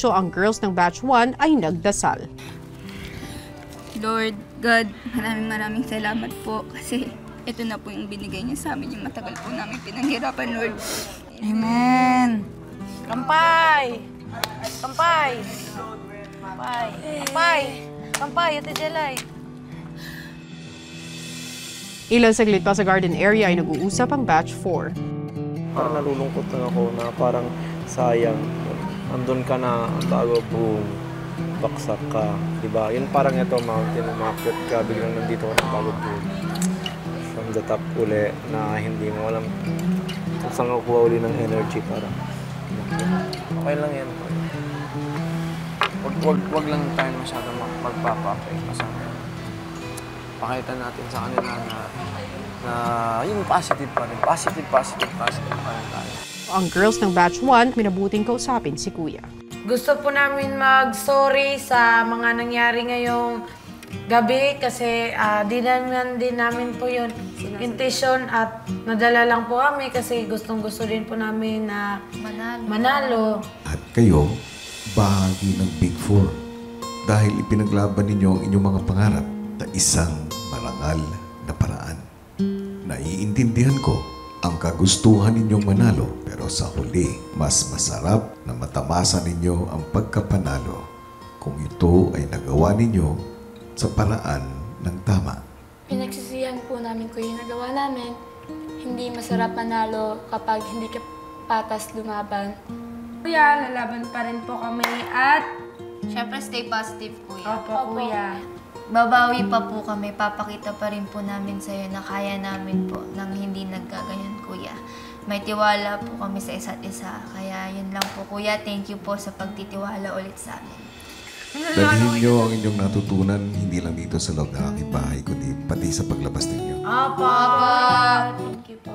Dito ang girls ng Batch 1 ay nagdasal. Lord God, maraming salamat po kasi ito na po yung binigay niya sa amin, yung matagal po namin pinanghirapan, Lord. Amen! Kampay! Kampay! Kampay! Kampay! Kampay, Ate Jelay! Ilang saglit pa sa garden area ay nag-uusap ang Batch 4. Parang nalulungkot lang ako na parang sayang. Andun ka na bago boom, baksak ka. Diba? Yun parang ito, mountain, umakyat ka, biglang nandito ka na bago boom. From the top uli na hindi mo alam kung saan ka kuha uli ng energy para okay lang yan. Wag lang tayo masyadong magpapakay. Pakita natin sa kanila na yung positive pa rin. Positive pa rin tayo. Ang girls ng Batch 1, minabuting kausapin si Kuya. Gusto po namin mag-sorry sa mga nangyari ngayong gabi kasi din namin po yun intention at nadala lang po kami kasi gustong-gusto din po namin na manalo. At kayo, bahagi ng Big Four dahil ipinaglaban ninyo ang inyong mga pangarap na isang marangal na paraan. Naiintindihan ko ang kagustuhan ninyong manalo pero sa huli, mas masarap na matamasa ninyo ang pagkapanalo kung ito ay nagawa ninyo sa paraan ng tama. Pinagsisihan po namin ko yung nagawa namin. Hindi masarap manalo kapag hindi ka patas lumaban. Kuya, lalaban pa rin po kami at Siyempre, stay positive, Kuya. Opo, Kuya. Babawi pa po kami. Papakita pa rin po namin sa'yo na kaya namin po nang hindi nagkaganyan, Kuya. May tiwala po kami sa isa't isa. Kaya yun lang po, Kuya. Thank you po sa pagtitiwala ulit sa amin. Dalhin nyo ang inyong natutunan hindi lang dito sa loob ng aking bahay, kundi pati sa paglabas ninyo. Opo! Thank you po.